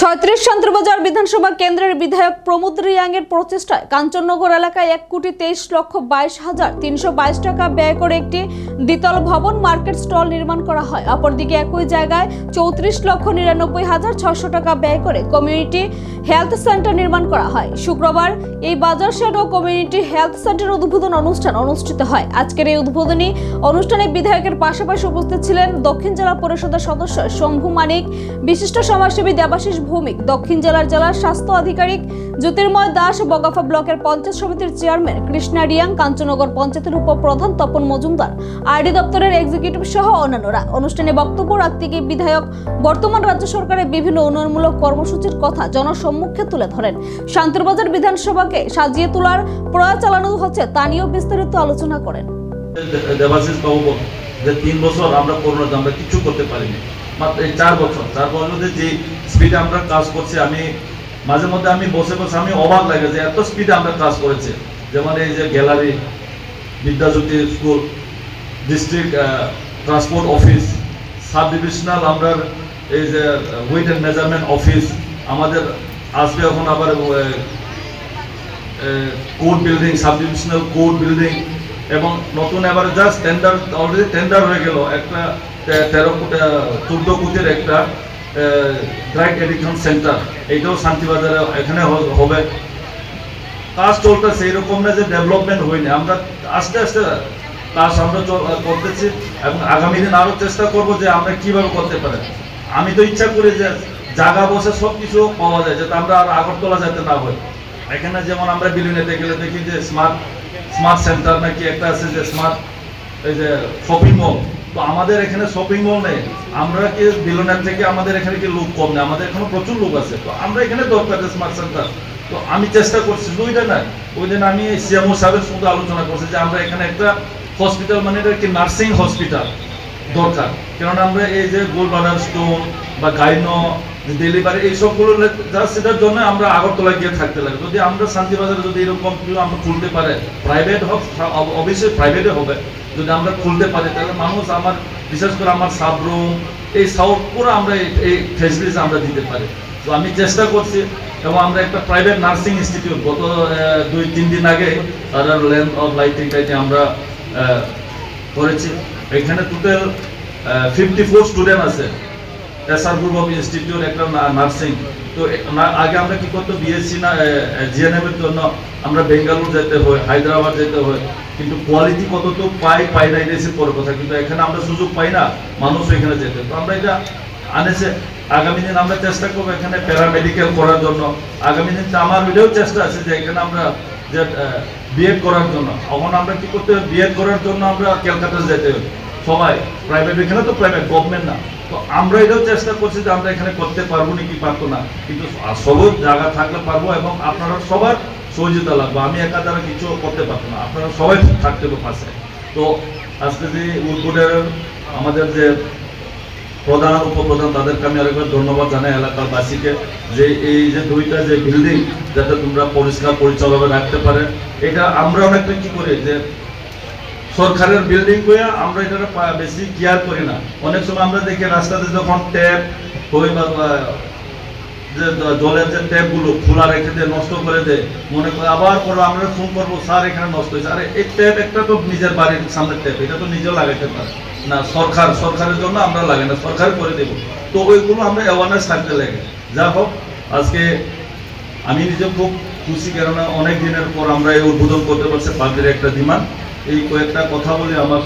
ছয়ত্রিশ শান্তিবাজার বিধানসভা কেন্দ্রের বিধায়ক প্রমোদ রিয়াংয়ের প্রচেষ্টায় কাঞ্চননগর এলাকায় ১,২৩,২২,৩২২ টাকা ব্যয় করে একটি দ্বিতল ভবন মার্কেট স্টল নির্মাণ করা হয়। অপরদিকে একই জায়গায় ৩৪,৯৯,৬০০ টাকা ব্যয় করে কমিউনিটি হেলথ সেন্টার নির্মাণ করা হয়। শুক্রবার এই বাজার শেড ও কমিউনিটি হেলথ সেন্টার উদ্বোধন অনুষ্ঠান অনুষ্ঠিত হয়। আজকের এই উদ্বোধনী অনুষ্ঠানে বিধায়কের পাশাপাশি উপস্থিত ছিলেন দক্ষিণ জেলা পরিষদের সদস্য শম্ভু মানিক, বিশিষ্ট সমাজসেবী দেবাশিস ভৌমিক, দক্ষিণ জেলার স্বাস্থ্য আধিকারিক জ্যোতির্ময় দাস, বগাফা ব্লকের পঞ্চায়েত সমিতির চেয়ারম্যান কৃষ্ণা রিয়াং, কাঞ্চননগর পঞ্চায়েতের উপপ্রধান তপন মজুমদার, আরডি দপ্তরের এক্সিকিউটিভ সহ অন্যান্যরা। অনুষ্ঠানে বক্তব্য রাখতে গিয়ে বিধায়ক বর্তমান রাজ্য সরকারের বিভিন্ন উন্নয়নমূলক কর্মসূচির কথা জনসম্মুখে তুলে ধরেন। শান্তিবাজার বিধানসভাকে সাজিয়ে তোলার প্রয়াস চালানো হচ্ছে তা নিয়েও বিস্তারিত আলোচনা করেন। দেবাশিস বাবু যে ৩ বছর আমরা করোনাতে আমরা কিছু করতে পারিনি, মাত্র এই 4 বছর যে স্পিডে আমরা কাজ করছি, আমি মাঝে মধ্যে আমি বসে আমি অবাক লাগে যে এত স্পিডে আমরা কাজ করেছি। যেমন এই যে gallery, Vidyajyoti school, district transport office, sub divisional আমরা এই যে ওয়েট অ্যান্ড মেজারমেন্ট অফিস, আমাদের আসবে এখন আবার court building, sub divisional court building, এবং নতুন এবার জাস্ট টেন্ডার অলরেডি টেন্ডার হয়ে গেল একটা 14 কোটির একটা ড্রাগ এডিকশন সেন্টার, এইটাও শান্তিবাজারে এখানে হবে। কাজ চলতেছে, এইরকম না যে ডেভেলপমেন্ট হয়নি, আমরা আস্তে আস্তে কাজ আমরা করতেছি এবং আগামী দিন আরও চেষ্টা করব যে আমরা কীভাবে করতে পারি। আমি তো ইচ্ছা করি যে জায়গা বসে সব কিছু পাওয়া যায়, যাতে আমরা আর আগরতলা যেতে না হয়। এখানে যেমন আমরা বিলিনেতে গেলে দেখি যে স্মার্ট সেন্টার নাকি একটা আছে, যে স্মার্ট এই যে শপিং মল, তো আমাদের এখানে শপিং মল নেই। আমরা কি বিলনের থেকে আমাদের এখানে কি লোক কম নেই, আমাদের এখানে প্রচুর লোক আছে, তো আমরা এখানে দরকার স্মার্ট সেন্টার। তো আমি চেষ্টা করছি, দুইটা না, ওই দিন আমি সিএমও সাহেবের সঙ্গে আলোচনা করছি যে আমরা এখানে একটা হসপিটাল, মানে এটা কি নার্সিং হসপিটাল দরকার, কেননা আমরা এই যে গোল্ড ব্লাডার স্টোন বা গাইনো ডেলিভারি এইসবগুলো সেটার জন্য আমরা আগরতলা গিয়ে থাকতে লাগে। যদি আমরা শান্তিবাজারে যদি এরকম আমরা খুলতে পারে, প্রাইভেট হোক, অবশ্যই প্রাইভেটে হবে, যদি আমরা খুলতে পারি তাহলে মানুষ আমার বিশেষ করে আমার সাবরুম এই সাউথ পুরো আমরা এই ফেসিলিটিস আমরা দিতে পারি। তো আমি চেষ্টা করছি, এবং আমরা একটা প্রাইভেট নার্সিং ইনস্টিটিউট গত 2-3 দিন আগে তারা ল্যান্ড অফ লাইটিংটাইতে আমরা করেছি। এখানে টোটাল 54 স্টুডেন্ট আছে, এসআর গ্রুপ অফ ইনস্টিটিউট একটা নার্সিং। তো আগে আমরা কি করতো, বিএসসি না জিএনএম এর জন্য আমরা বেঙ্গালুরু যেতে হয়, হায়দ্রাবাদ যেতে হয়, কিন্তু কোয়ালিটি কত তো পাই না, এসে পরে কথা, কিন্তু এখানে আমরা সুযোগ পাই না, মানুষ এখানে যেতে। তো আমরা এটা আনেছে। আগামী দিন আমরা চেষ্টা করবো এখানে প্যারামেডিক্যাল করার জন্য। আগামী দিন আমার এটাও চেষ্টা আছে যে এখানে আমরা যে বিএড করার জন্য, এখন আমরা কি করতে হবে, বিএড করার জন্য আমরা ক্যালকাটা যেতে হবে সবাই, প্রাইভেট, এখানে তো প্রাইভেট, গভর্নমেন্ট না। তো আমরা এটাও চেষ্টা করছি যে আমরা এখানে করতে পারবো নাকি পারবো না, কিন্তু সব জায়গা থাকলে পারবো, এবং আপনারা সবার সহযোগিতা লাগবে। আমি একা দ্বারা কিছু করতে পারবো না, আপনারা সবাই থাকতে হবে পাশে। তো আজকে যে উদ্বোধনের আমাদের যে প্রধান উপপ্রধান, তাদেরকে আমি আরেকবার ধন্যবাদ জানাই, এলাকাবাসীকে, যে এই যে দুইটা যে বিল্ডিং যাতে তোমরা পরিষ্কার পরিচ্ছন্নভাবে রাখতে পারে। এটা আমরা অনেকটা কি করি যে সরকারের বিল্ডিং করে আমরা এটা বেশি কেয়ার করি না। অনেক সময় আমরা দেখি রাস্তাতে যখন ট্যাপ হই বা যে জলের যে ট্যাপগুলো খোলা রেখে দেয়, নষ্ট করে দেয়, মনে করে আবার পরে আমরা ফোন করবো, স্যার এখানে নষ্ট হয়েছে। আরে এই ট্যাপ একটা তো নিজের বাড়ির সামনের ট্যাপ, এটা তো নিজেও লাগাইতে পারে না, সরকারের জন্য আমরা লাগাই না, সরকার করে দেবো। তো ওইগুলো আমরা অ্যাওয়ারনেস থাকতে লাগে। যা হোক, আজকে আমি নিজে খুব খুশি, কেননা অনেক দিনের পর আমরা এই উদ্বোধন করতে পারছি পার্কের একটা ডিমান্ড। এই কয়েকটা কথা বলে আমার